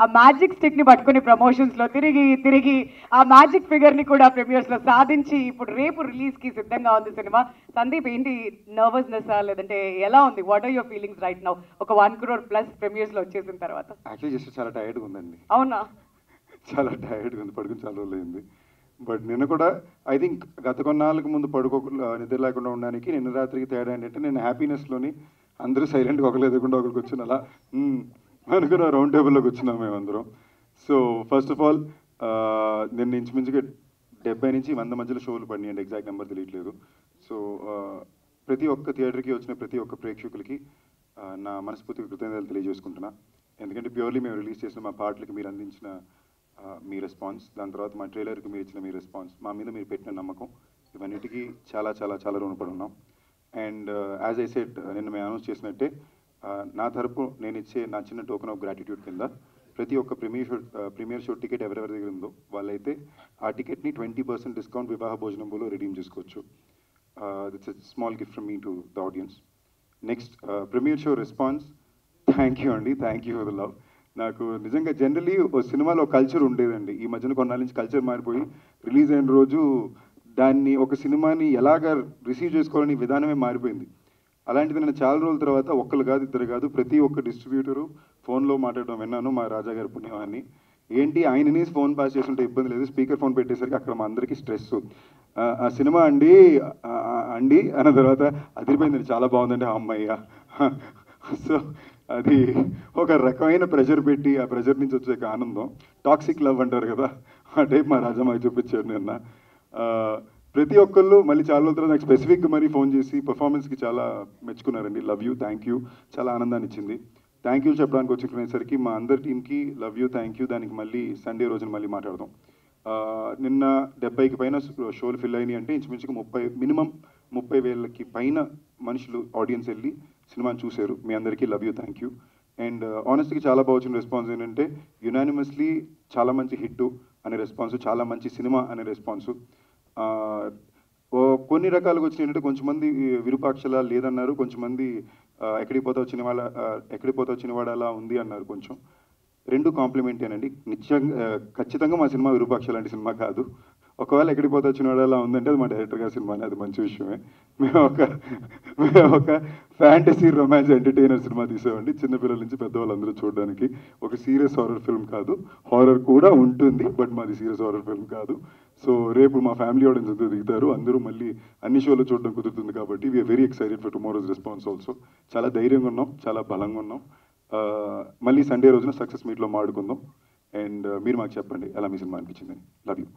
ఆ magic stick ని పట్టుకుని ప్రమోషన్స్ లో తిరిగి తిరిగి ఆ మ్యాజిక్ ఫిగర్ ని కూడా ప్రీమియర్స్ లో సాధించి ఇప్పుడు రేపు రిలీజ్ కి సిద్ధంగా ఉంది సినిమా. సందీప్, ఏంటి నర్వస్నెస్ లేదంటే ఎలా ఉంది? What are your feelings right now? ఒక 1 crore ప్లస్ ప్రీమియర్స్ లో వచ్చేసిన తర్వాత. యాక్చువల్లీ జస్ట్ చాలా టైర్డ్గా ఉందండి. అవునా? చాలా టైర్డ్గా ఉంది, పడుకుని చాలా రోజులు అయింది. బట్ నిన్న కూడా ఐ థింక్ గత కొన్నాళ్ళకి ముందు నిద్ర లేకుండా ఉండడానికి నిన్న రాత్రికి తేడా ఏంటంటే, నేను హ్యాపీనెస్లోని అందరూ సైలెంట్గా ఒకరు ఎదుర్కొంటే ఒకరికి కూర్చుని అలా అనుకున్న రౌండ్ టేబుల్లోకి వచ్చినాం మేమందరం. సో ఫస్ట్ ఆఫ్ ఆల్ నిన్న ఇంచుమించుగా 70 నుంచి 100 మధ్యలో షోలు పడినాయండి, ఎగ్జాక్ట్ నెంబర్ తెలియట్లేదు. సో ప్రతి ఒక్క థియేటర్కి వచ్చిన ప్రతి ఒక్క ప్రేక్షకులకి నా మనస్ఫూర్తిగా కృతజ్ఞతలు తెలియజేసుకుంటున్నా. ఎందుకంటే ప్యూర్లీ మేము రిలీజ్ చేసిన మా పాటలకి మీరు అందించిన మీ రెస్పాన్స్, దాని తర్వాత మా ట్రైలర్కి మీరు ఇచ్చిన మీ రెస్పాన్స్, మా మీద మీరు పెట్టిన నమ్మకం, ఇవన్నిటికీ చాలా చాలా చాలా రుణపడి ఉన్నాం. అండ్ యాజ్ ఐ సెడ్, నిన్న మేము అనౌన్స్ చేసినట్టే నా తరపు నేను ఇచ్చే నా చిన్న టోకెన్ ఆఫ్ గ్రాటిట్యూడ్ కింద ప్రతి ఒక్క ప్రీమియర్ షో టికెట్ ఎవరెవరి దగ్గర ఉందో వాళ్ళైతే ఆ టికెట్ని 20% డిస్కౌంట్ వివాహ భోజనంలో రిడీమ్ చేసుకోవచ్చు. That's a small gift from me to the audience. Next, premiere show response, thank you అండి, thank you for the love. నాకు నిజంగా జనరలీ ఓ సినిమాలో కల్చర్ ఉండేదండి. ఈ మధ్యన కొన్నాళ్ళ నుంచి కల్చర్ మారిపోయి రిలీజ్ అయిన రోజు దాన్ని ఒక సినిమాని ఎలాగ రిసీవ్ చేసుకోవాలని విధానమే మారిపోయింది. అలాంటిది నేను చాలా రోజుల తర్వాత ఒక్కరు కాదు ఇద్దరు కాదు ప్రతి ఒక్క డిస్ట్రిబ్యూటరు ఫోన్లో మాట్లాడడం విన్నాను. మా రాజా గారి పుణ్యమాన్ని ఏంటి, ఆయనని ఫోన్ పాస్ చేస్తుంటే ఇబ్బంది లేదు, స్పీకర్ ఫోన్ పెట్టేసరికి అక్కడ మా అందరికీ స్ట్రెస్. ఆ సినిమా అండి అండి అన్న తర్వాత అదిరిపోయిందండి, చాలా బాగుందండి అమ్మయ్య. సో అది ఒక రకమైన ప్రెషర్ పెట్టి ఆ ప్రెషర్ నుంచి వచ్చే ఆనందం, టాక్సిక్ లవ్ అంటారు కదా, ఆ టైప్ మా రాజా మాకు చూపించాడు నిన్న. ప్రతి ఒక్కళ్ళు మళ్ళీ చాలా రోజుల తర్వాత నాకు స్పెసిఫిక్గా మరీ ఫోన్ చేసి పర్ఫార్మెన్స్కి చాలా మెచ్చుకున్నారండి. లవ్ యూ, థ్యాంక్ యూ, చాలా ఆనందాన్ని ఇచ్చింది. థ్యాంక్ యూ చెప్పడానికి వచ్చుకునేసరికి మా అందరి టీంకి లవ్ యూ, థ్యాంక్ యూ. దానికి మళ్ళీ సండే రోజున మళ్ళీ మాట్లాడదాం. నిన్న 70కి పైన షోలు ఫిల్ అయినాయి అంటే ఇంచుమించుగా మినిమం 30,000కి పైన మనుషులు ఆడియన్స్ వెళ్ళి సినిమాని చూశారు. మీ అందరికీ love you, thank you. And ఆనెస్ట్గా చాలా బాగా వచ్చిన రెస్పాన్స్ ఏంటంటే యునానిమస్లీ చాలా మంచి హిట్ అనే రెస్పాన్స్, చాలా మంచి సినిమా అనే రెస్పాన్సు. కొన్ని రకాలుగా వచ్చినాయి ఏంటంటే కొంచెంమంది విరూపాక్షలా లేదన్నారు, కొంచెంమంది ఎక్కడికి పోతా వచ్చిన వాడు అలా ఉంది అన్నారు. కొంచెం రెండు కాంప్లిమెంటేనండి. ఖచ్చితంగా మా సినిమా విరూపాక్ష లాంటి సినిమా కాదు. ఒకవేళ ఎక్కడికి పోతా వచ్చిన వాడు అలా ఉందంటే అది మా డైరెక్టర్ గారి సినిమానే, అది మంచి విషయమే. మేము ఒక ఫ్యాంటసీ రొమాన్స్ ఎంటర్టైనర్ సినిమా తీసామండి, చిన్నపిల్లల నుంచి పెద్దవాళ్ళందరూ చూడడానికి. ఒక సీరియస్ హారర్ ఫిల్మ్ కాదు, హారర్ కూడా ఉంటుంది బట్ మాది సీరియస్ హారర్ ఫిల్మ్ కాదు. సో రేపు మా ఫ్యామిలీ ఆడియన్స్ అంతా దిగుతారు, అందరూ మళ్ళీ అన్ని షోలు చూడడం కుదురుతుంది కాబట్టి we are very excited for tomorrow's response also. చాలా ధైర్యంగా ఉన్నాం, చాలా బలంగా ఉన్నాం. మళ్ళీ సండే రోజున సక్సెస్ మీట్లో మాడుకుందాం. అండ్ మీరు మాకు చెప్పండి ఎలా మీ సినిమా అనిపించిందని. Love you.